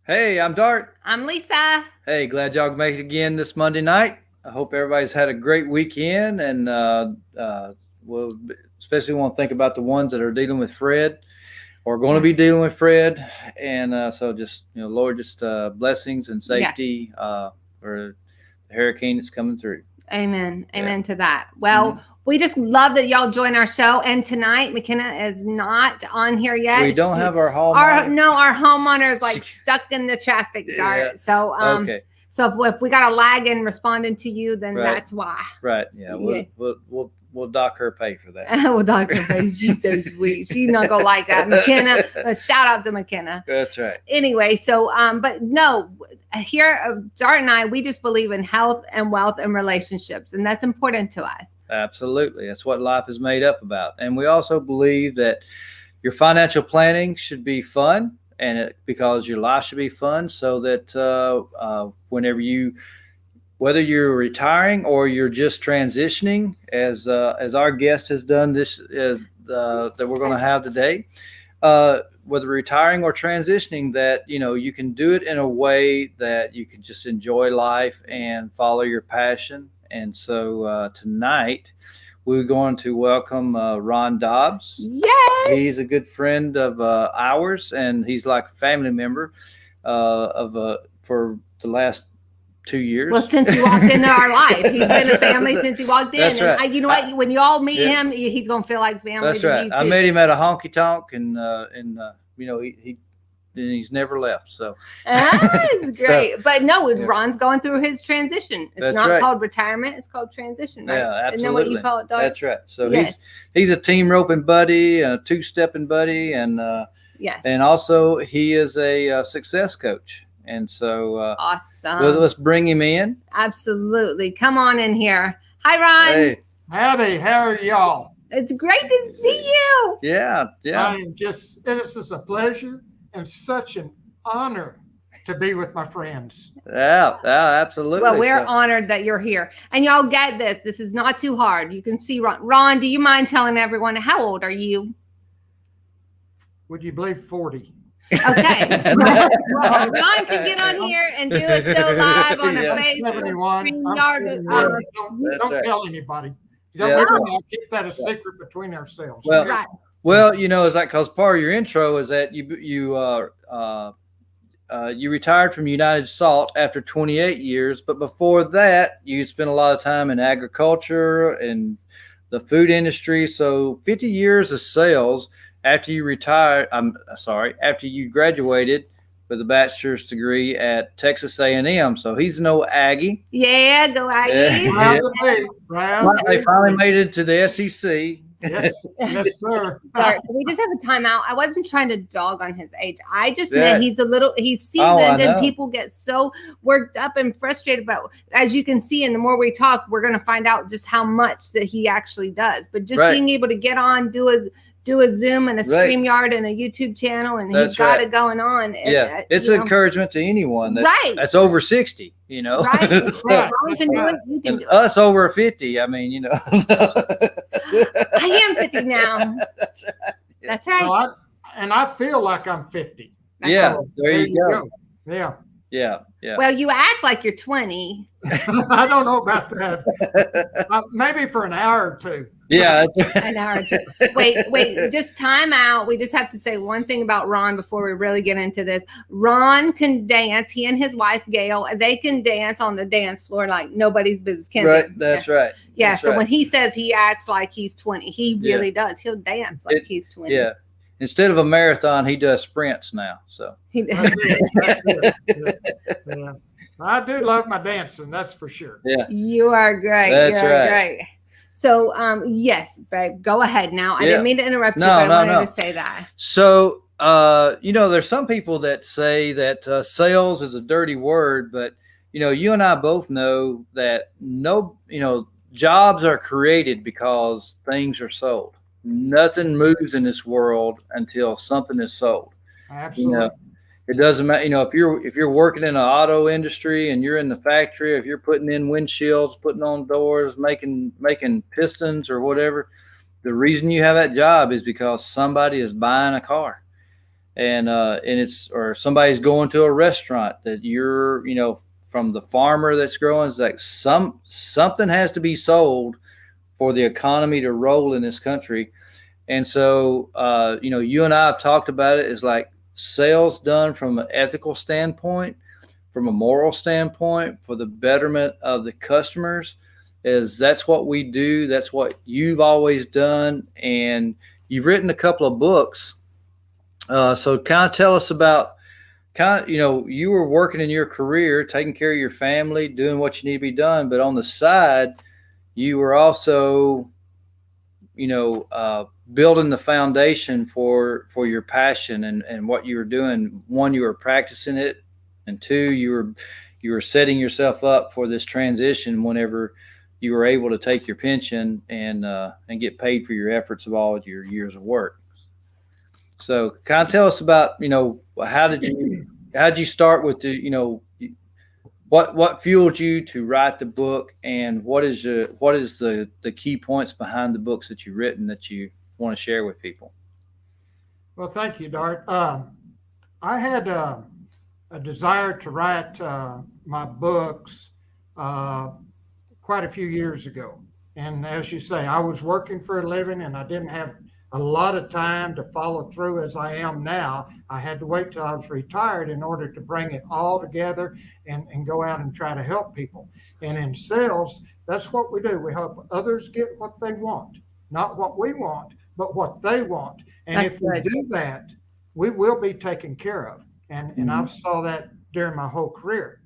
Hey, I'm Dart. I'm Lisa. Hey, glad y'all can make it again this Monday night. I hope everybody's had a great weekend, and we'll especially want to think about the ones that are dealing with Fred or going to be dealing with Fred, and so just Lord, just blessings and Yes. safety for the hurricane that's coming through. Amen. Yeah. Amen to that. Well, we just love that y'all join our show. And tonight, McKenna is not on here yet. We don't have our hall. Our homeowner is like stuck in the traffic, Dart. Yeah. So Okay. So if we got a lag in responding to you, then Right. that's why. Right. Yeah. We'll dock her pay for that. Well, Dr. Faye, she's so sweet. She's not gonna like that. McKenna, shout out to McKenna. That's right. Anyway, so but no, here Dart and I, we just believe in health and wealth and relationships, and that's important to us. Absolutely. That's what life is made up about. And we also believe that your financial planning should be fun, and because your life should be fun, so that whether you're retiring or you're just transitioning, as our guest has done this, that we're going to have today, whether retiring or transitioning, that you can do it in a way that you can just enjoy life and follow your passion. And so tonight we're going to welcome Ron Dobbs. Yes, he's a good friend of ours, and he's like a family member for the last 2 years. Well, since he walked into our life, he's been a family since he walked in. That's right. And you know what? When you all meet him, he's gonna feel like family. That's right. I met him at a honky tonk, and he's never left. So that's great. But no, Ron's going through his transition. It's that's not right. called retirement; it's called transition. Right? Yeah, absolutely. Isn't that what you call it, Dart? That's right. So he's a team roping buddy, a two-stepping buddy, and and also he is a success coach. And so awesome. Let's bring him in. Absolutely. Come on in here. Hi, Ron. Hey. Howdy, how are y'all? It's great to see you. Yeah. This is a pleasure and such an honor to be with my friends. Yeah, absolutely. Well, we're honored that you're here. And y'all get this. This is not too hard. You can see Ron. Ron, do you mind telling everyone, how old are you? Would you believe 40? Okay. Ron can get on here and do a show live on a Facebook. Don't tell anybody. I'll keep that a secret between ourselves. Well, is that because part of your intro is that you retired from United Salt after 28 years, but before that, you spent a lot of time in agriculture and the food industry. So 50 years of sales. After you graduated with a bachelor's degree at Texas A&M. So he's no Aggie. Yeah, go Aggies. They finally made it to the SEC. Yes, sir. We just have a timeout. I wasn't trying to dog on his age. I just meant he's seasoned, and people get so worked up and frustrated about. As you can see, and the more we talk, we're going to find out just how much that he actually does. But just being able to get on, do a Zoom and a StreamYard and a YouTube channel, and he's got it going on. Yeah, it's an encouragement to anyone that's over 60. Right. So, you can do it. You can do it. Us over 50. I mean, I am 50 now. That's right. Well, I feel like I'm 50. There you go. Yeah. Well, you act like you're 20. I don't know about that. Maybe for an hour or two. Yeah. An hour or two. Wait, just time out. We just have to say one thing about Ron before we really get into this. Ron can dance. He and his wife, Gail, they can dance on the dance floor like nobody's business. That's right. Yeah. So when he says he acts like he's 20, he really does. He'll dance like he's 20. Yeah. Instead of a marathon, he does sprints now. So he does. Yeah. I do love my dancing, that's for sure. Yeah. You are great. That's right. Great. So, yes, babe, go ahead now. I didn't mean to interrupt you, but I wanted to say that. So, there's some people that say that sales is a dirty word, but, you and I both know that jobs are created because things are sold. Nothing moves in this world until something is sold. Absolutely. It doesn't matter, if you're working in the auto industry and you're in the factory, if you're putting in windshields, putting on doors, making pistons or whatever, the reason you have that job is because somebody is buying a car. and it's, or somebody's going to a restaurant that you're, from the farmer that's growing, it's like something has to be sold for the economy to roll in this country. And so, you and I have talked about it. It's like sales done from an ethical standpoint, from a moral standpoint, for the betterment of the customers. That's what we do. That's what you've always done. And you've written a couple of books. So kind of tell us about you were working in your career, taking care of your family, doing what you need to be done. But on the side, you were also, building the foundation for your passion and what you were doing. One, you were practicing it, and two, you were setting yourself up for this transition whenever you were able to take your pension and get paid for your efforts of all of your years of work. So kind of tell us about, how did you start with the, what fueled you to write the book, and what is the key points behind the books that you've written that you want to share with people? Well, thank you, Dart. I had a desire to write my books quite a few years ago. And as you say, I was working for a living and I didn't have a lot of time to follow through as I am now. I had to wait till I was retired in order to bring it all together and go out and try to help people. And in sales, that's what we do. We help others get what they want, not what we want, but what they want. And That's if we good. do that, we will be taken care of. And I've saw that during my whole career.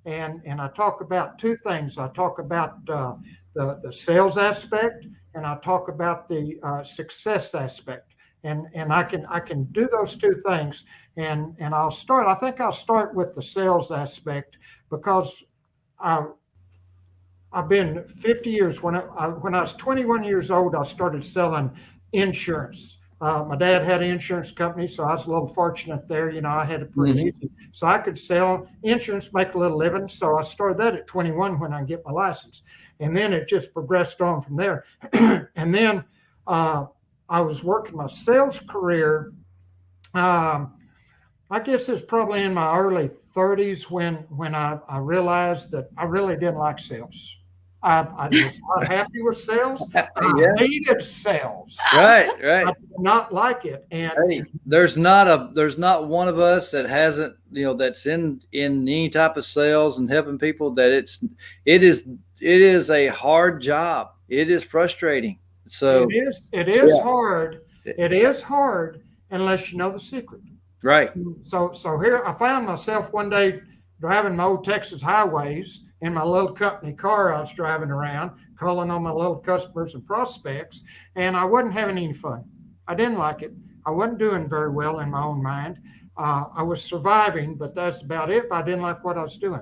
And I talk about two things. I talk about the sales aspect, and I talk about the success aspect. And I can do those two things. And I think I'll start with the sales aspect, because I've been 50 years. When I was 21 years old, I started selling insurance. My dad had an insurance company, so I was a little fortunate there. I had it pretty easy. So I could sell insurance, make a little living. So I started that at 21 when I get my license. And then it just progressed on from there. And then I was working my sales career. I guess it's probably in my early 30s when I realized that I really didn't like sales. I was not happy with sales. I hated sales. Right. I did not like it. And hey, there's not one of us that hasn't, that's in any type of sales and helping people, that it is a hard job. It is frustrating. So it is hard. It is hard unless you know the secret. Right. So here I found myself one day driving my old Texas highways in my little company car I was driving around, calling on my little customers and prospects, and I wasn't having any fun. I didn't like it. I wasn't doing very well in my own mind. I was surviving, but that's about it. I didn't like what I was doing.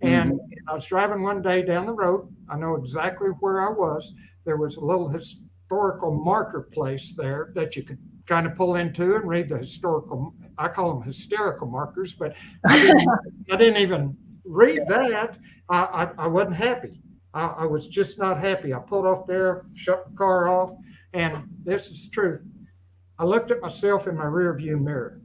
And I was driving one day down the road. I know exactly where I was. There was a little historical marker place there that you could kind of pull into and read the historical, I call them hysterical markers, but I didn't even read that. I wasn't happy. I was just not happy. I pulled off there, shut the car off, and this is the truth. I looked at myself in my rear view mirror,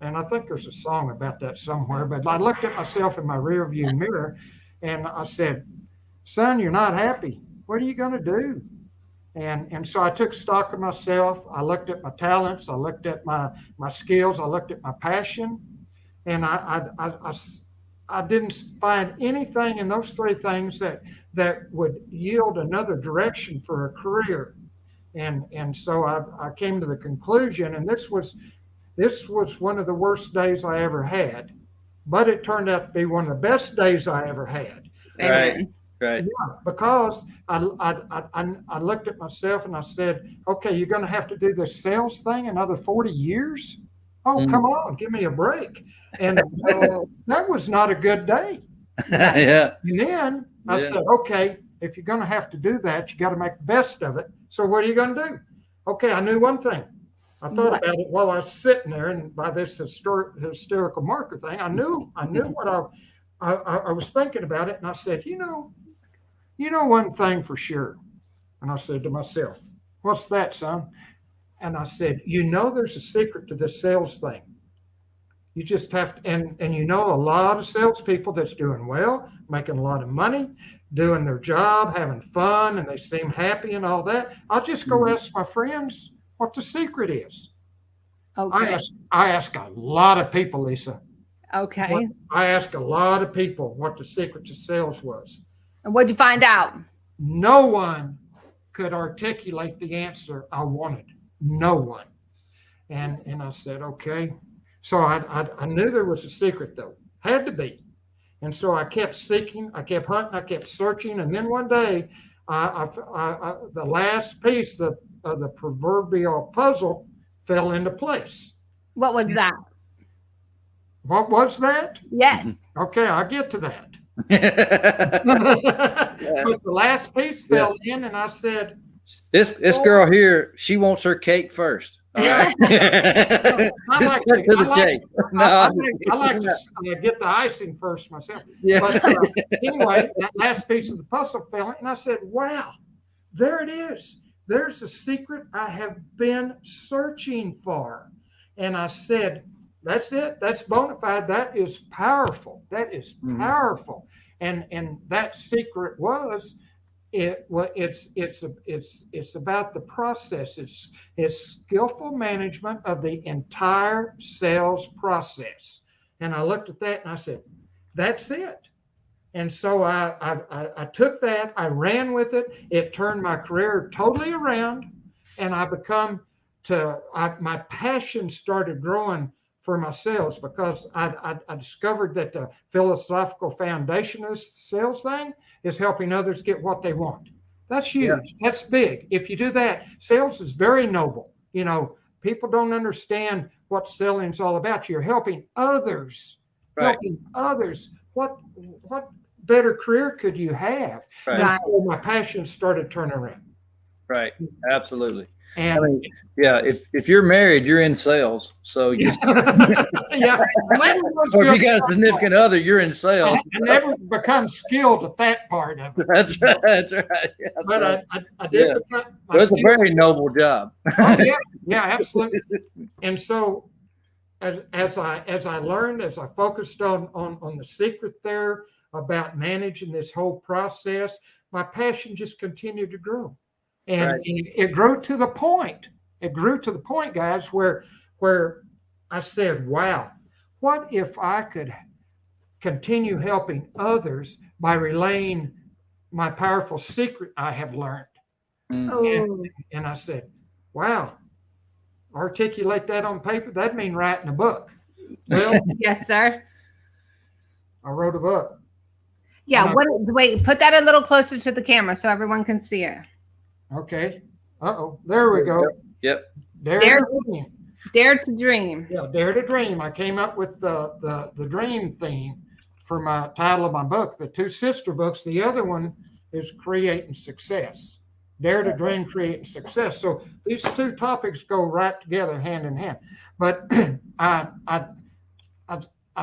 and I think there's a song about that somewhere, but I looked at myself in my rear view mirror, and I said, son, you're not happy. What are you going to do? And so I took stock of myself. I looked at my talents. I looked at my skills. I looked at my passion. And I didn't find anything in those three things that would yield another direction for a career. And so I came to the conclusion, and this was one of the worst days I ever had, but it turned out to be one of the best days I ever had. Right. Right. Yeah, because I looked at myself and I said, okay, you're going to have to do this sales thing another 40 years? Oh, come on, give me a break. And that was not a good day. Yeah. And then I said, okay, if you're going to have to do that, you got to make the best of it. So what are you going to do? Okay, I knew one thing. I thought about it while I was sitting there, and by this hysterical marker thing, I knew what I was thinking about it, and I said, you know one thing for sure. And I said to myself, what's that, son? And I said, there's a secret to this sales thing. You just have to, and a lot of salespeople that's doing well, making a lot of money, doing their job, having fun, and they seem happy and all that. I'll just go ask my friends what the secret is. Okay. I ask a lot of people, Lisa. Okay. I asked a lot of people what the secret to sales was. And what'd you find out? No one could articulate the answer I wanted. No one. And I said, okay. So I knew there was a secret, though. Had to be. And so I kept seeking, I kept hunting, I kept searching. And then one day, the last piece of the proverbial puzzle fell into place. What was that? What was that? Yes. Okay, I'll get to that. But the last piece fell in, and I said, This girl here, she wants her cake first. All right. I like to get the icing first myself. Yeah. But anyway, that last piece of the puzzle fell in, and I said, wow, there it is. There's a secret I have been searching for. And I said, that's it. That's bona fide. That is powerful. That is powerful. And that secret was, it's about the process. It's skillful management of the entire sales process. And I looked at that and I said, that's it. And so I took that, I ran with it. It turned my career totally around, and my passion started growing for my sales, because I discovered that the philosophical foundation of this sales thing is helping others get what they want. That's huge. Yeah. That's big. If you do that, sales is very noble. People don't understand what selling is all about. You're helping others, helping others. What better career could you have? Right. And so my passion started turning around. Right. Absolutely. And if you're married, you're in sales. So yeah. Or if you got a significant other, you're in sales. I never become skilled at that part of it. That's right. That's right. Yeah, but I did become. It's a very noble job. Oh, yeah, absolutely. And so as I learned, as I focused on the secret there about managing this whole process, my passion just continued to grow. And it grew to the point. It grew to the point, guys, where I said, wow, what if I could continue helping others by relaying my powerful secret I have learned? And I said, wow, articulate that on paper? That'd mean writing a book. Well, yes, sir. I wrote a book. Yeah. Wait, put that a little closer to the camera so everyone can see it. Okay. There we go. Yep. Dare to dream. Yeah, Dare to Dream. I came up with the dream theme for my title of my book. The two sister books. The other one is Creating Success. Dare to Dream, Creating Success. So these two topics go right together, hand in hand. But I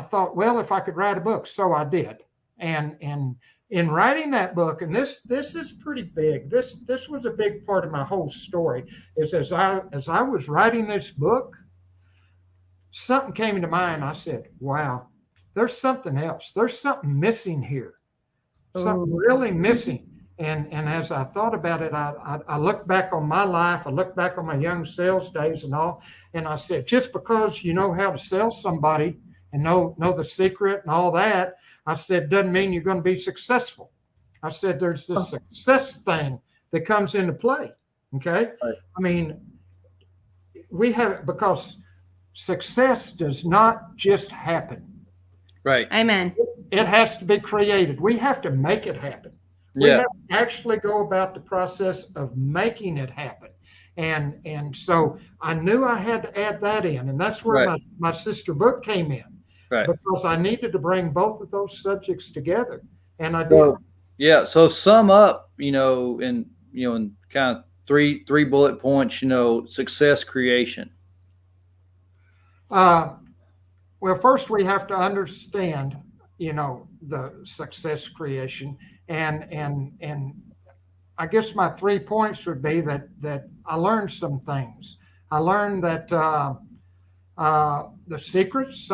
thought, well, if I could write a book, so I did. And in writing that book, and this is pretty big. This was a big part of my whole story. Is as I was writing this book, something came into mind. I said, "Wow, there's something else. There's something missing here. Something really missing." And as I thought about it, I looked back on my life. I looked back on my young sales days and all, and I said, just because you know how to sell somebody and know the secret and all that, I said, doesn't mean you're going to be successful. I said, there's this success thing that comes into play. Okay. Right. I mean, because success does not just happen. Right. Amen. It has to be created. We have to make it happen. We have to actually go about the process of making it happen. And so I knew I had to add that in. And that's where my sister book came in. Right. Because I needed to bring both of those subjects together. And I did. So sum up, in kind of three bullet points, success creation. Well, first we have to understand, the success creation. And I guess my 3 points would be that I learned some things. I learned that some of the secrets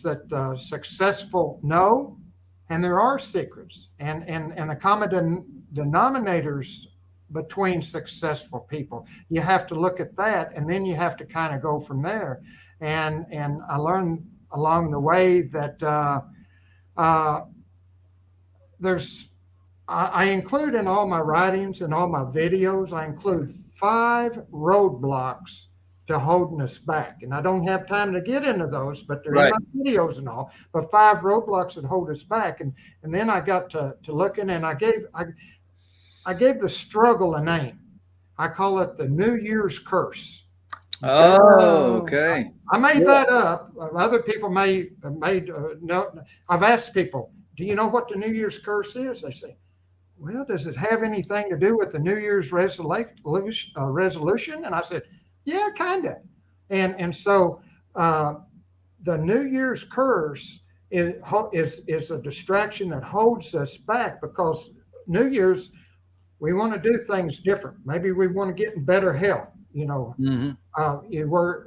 that successful know, and there are secrets, and the common denominators between successful people. You have to look at that, and then you have to kind of go from there. And I learned along the way that I include in all my writings and all my videos, I include 5 roadblocks to holding us back. And I don't have time to get into those, but they're in my videos and all. But 5 roadblocks that hold us back. And then I got to looking, and I gave the struggle a name. I call it the New Year's curse. Oh, okay. I made that up. Other people may know. I've asked people, do you know what the New Year's curse is? They say, well, does it have anything to do with the New Year's resolution? And I said, yeah, kind of. And so the New Year's curse is a distraction that holds us back, because New Year's, we want to do things different. Maybe we want to get in better health. You know, we want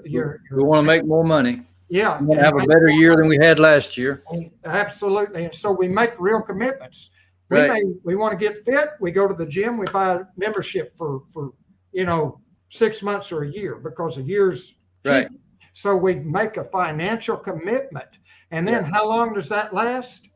to make more money. Yeah, we want to have a better year than we had last year. Absolutely. And so we make real commitments. We want to get fit. We go to the gym. We buy a membership for 6 months or a year, because a year's cheap. So we make a financial commitment. And then how long does that last?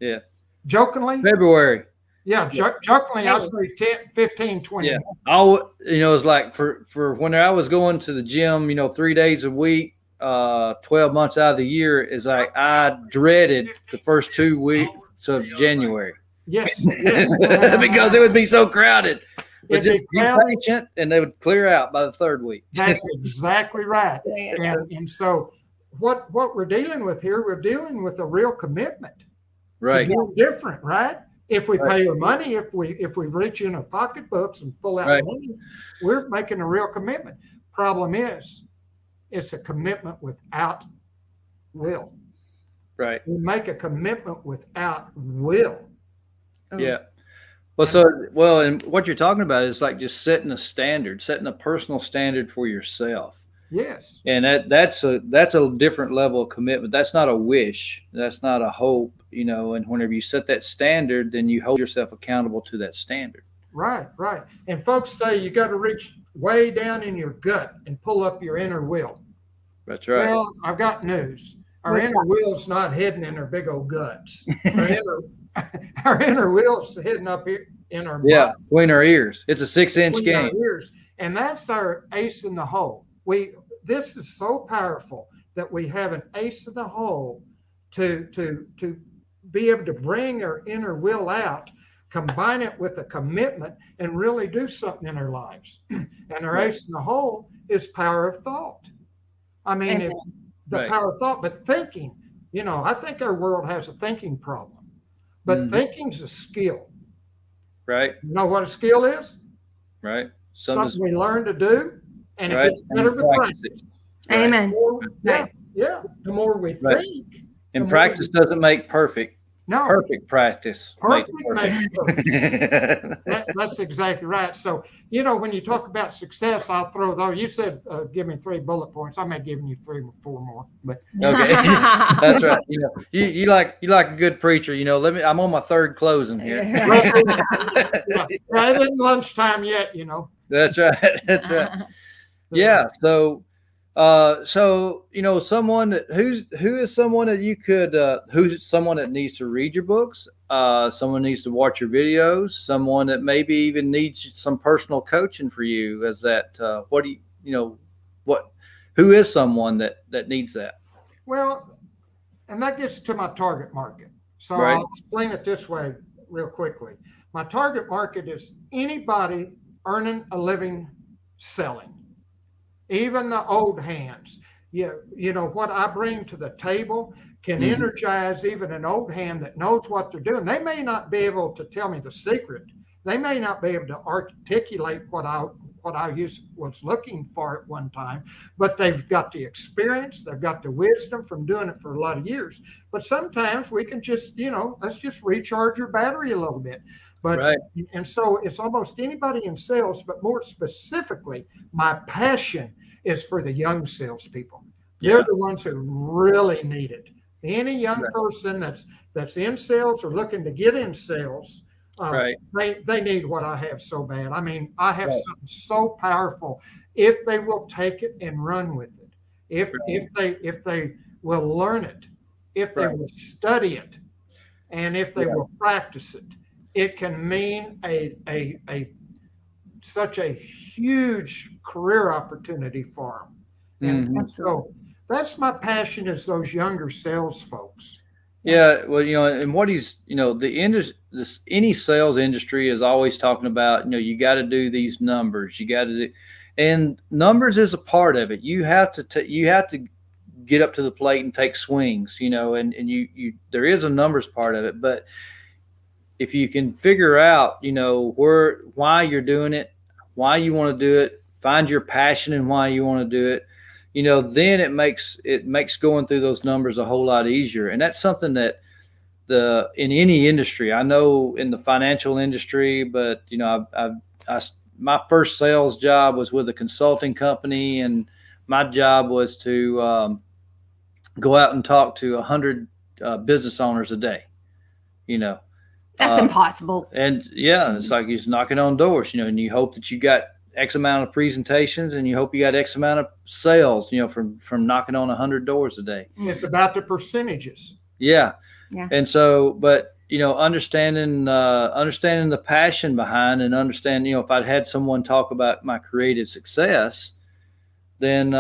Yeah. Jokingly? February. Yeah, jokingly, I'll say 10, 15, 20 Yeah. months. It's like for when I was going to the gym, 3 days a week, 12 months out of the year, is like I dreaded the first 2 weeks of January. Yes. Because it would be so crowded. But just be patient, and they would clear out by the 3rd week. That's exactly right. And so what we're dealing with here, we're dealing with a real commitment. Right. To do different, right? If we pay our money, if we reach in our pocketbooks and pull out money, we're making a real commitment. Problem is, it's a commitment without will. Right. We make a commitment without will. Yeah. And what you're talking about is like just setting a personal standard for yourself. Yes. And that's a different level of commitment. That's not a wish. That's not a hope, and whenever you set that standard, then you hold yourself accountable to that standard. Right. And folks say you got to reach way down in your gut and pull up your inner will. That's right. Well, I've got news. Our inner will's not hidden in our big old guts. Our inner will's hidden up here in our body. Between our ears. It's a 6-inch game. Our ears. And that's our ace in the hole. This is so powerful that we have an ace in the hole to be able to bring our inner will out, combine it with a commitment, and really do something in our lives. And our ace in the hole is power of thought. I mean, it's the power of thought, but thinking, I think our world has a thinking problem, but thinking's a skill. Right. You know what a skill is? Right. Something we learn to do, and it gets better with practice. Amen. Yeah. The more we think. And practice doesn't make perfect. No. Perfect practice. Perfect makes perfect. That's exactly right. So, when you talk about success, I'll throw those. You said give me 3 bullet points. I may give you 3 or 4 more. But okay, that's right. You like a good preacher. I'm on my 3rd closing here. It isn't lunchtime yet. That's right. That's right. Yeah. So someone who is someone that you could who's someone that needs to read your books, someone needs to watch your videos, someone that maybe even needs some personal coaching for you. Is that who is someone that needs that? Well, and that gets to my target market. So I'll explain it this way real quickly. My target market is anybody earning a living selling. Even the old hands. What I bring to the table can energize even an old hand that knows what they're doing. They may not be able to tell me the secret. They may not be able to articulate what I was looking for at one time, but they've got the experience, they've got the wisdom from doing it for a lot of years. But sometimes we can just, let's just recharge your battery a little bit. But and so it's almost anybody in sales, but more specifically, my passion is for the young salespeople. They're the ones who really need it. Any young person that's in sales or looking to get in sales, they need what I have so bad. I mean, I have something so powerful if they will take it and run with it. If they will learn it, if they will study it, and if they will practice it, it can mean such a huge career opportunity for them. And so that's my passion, is those younger sales folks. Yeah, well, and what any sales industry is always talking about, you got to do these numbers, you got to do, and numbers is a part of it. You have to get up to the plate and take swings, and you there is a numbers part of it, but if you can figure out, why you're doing it, why you want to do it, find your passion and why you want to do it, then it makes going through those numbers a whole lot easier. And that's something that in any industry, I know in the financial industry, but my first sales job was with a consulting company, and my job was to go out and talk to 100 business owners a day. That's impossible. And it's like you're just knocking on doors, and you hope that you got X amount of presentations, and you hope you got X amount of sales, from knocking on 100 doors a day. It's about the percentages. Yeah. And so, but, understanding the passion behind, and understand, if I'd had someone talk about my creative success, then,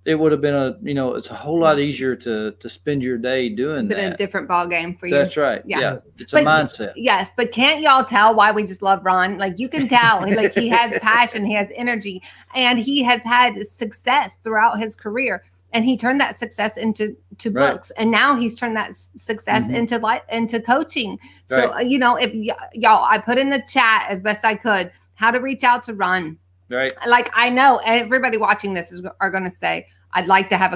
it would have been it's a whole lot easier to spend your day doing that. A different ball game for you. That's right. Yeah. It's a mindset. Yes. But can't y'all tell why we just love Ron? Like, you can tell, like, he has passion, he has energy, and he has had success throughout his career. And he turned that success into books. And now he's turned that success into coaching. So, if y'all, I put in the chat as best I could how to reach out to Ron. Right. Like, I know everybody watching this are going to say, I'd like to have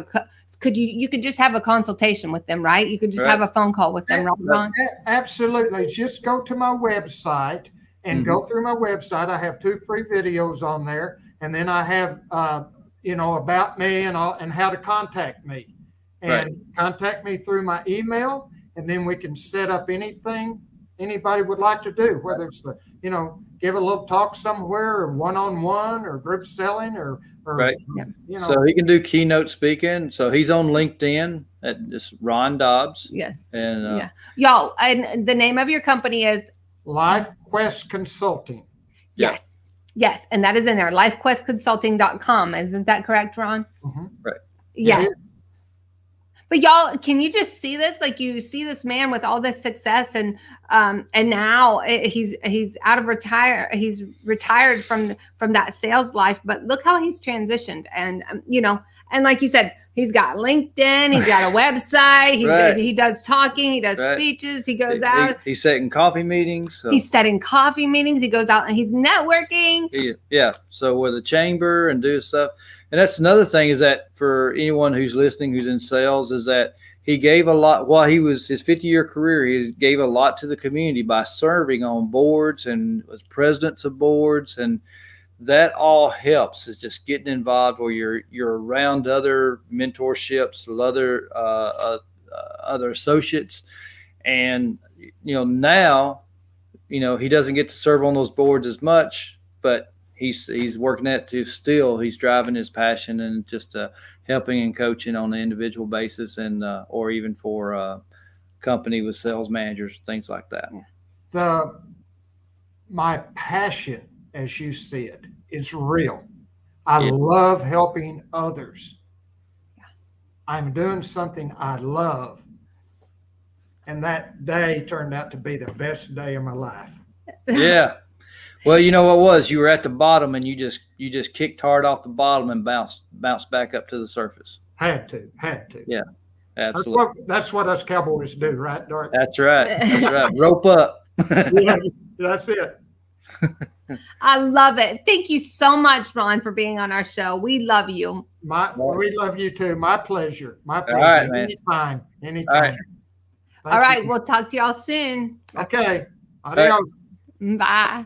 you could just have a consultation with them, right? You could just have a phone call with them, Ron? Absolutely. Just go to my website and go through my website. I have 2 free videos on there. And then I have, about me and how to contact me. And contact me through my email. And then we can set up anything anybody would like to do, whether it's give a little talk somewhere, or one-on-one, or group selling, or So he can do keynote speaking. So he's on LinkedIn at just Ron Dobbs. Yes. And y'all, and the name of your company is LifeQuest Consulting. Yes. Yes. And that is in there, lifequestconsulting.com. Isn't that correct, Ron? Right. Yes. But y'all, can you just see this? Like, you see this man with all this success, and now he's he's retired from that sales life. But look how he's transitioned, and and like you said, he's got LinkedIn, he's got a website, he does talking, he does speeches, he goes out. He's setting coffee meetings. So. He's setting coffee meetings. He goes out and he's networking. Yeah. So with a chamber and do stuff. And that's another thing, is that for anyone who's listening, who's in sales, is that he gave a lot while he was his 50-year career. He gave a lot to the community by serving on boards and was presidents of boards. And that all helps, is just getting involved where you're around other mentorships, other associates. And, now, he doesn't get to serve on those boards as much, but he's working at to still he's driving his passion and just helping and coaching on an individual basis, and or even for a company with sales managers, things like that. My passion, as you see it, is real. I love helping others. I'm doing something I love, and that day turned out to be the best day of my life. Yeah. Well, what was, you were at the bottom, and you just kicked hard off the bottom and bounced back up to the surface. Had to. Yeah, absolutely. That's what us cowboys do, right, Dark? That's right. Rope up. Yeah, that's it. I love it. Thank you so much, Ron, for being on our show. We love you. We love you too. My pleasure. My pleasure. All right, man. Anytime. All right. We'll talk to y'all soon. Okay. Adios. Bye.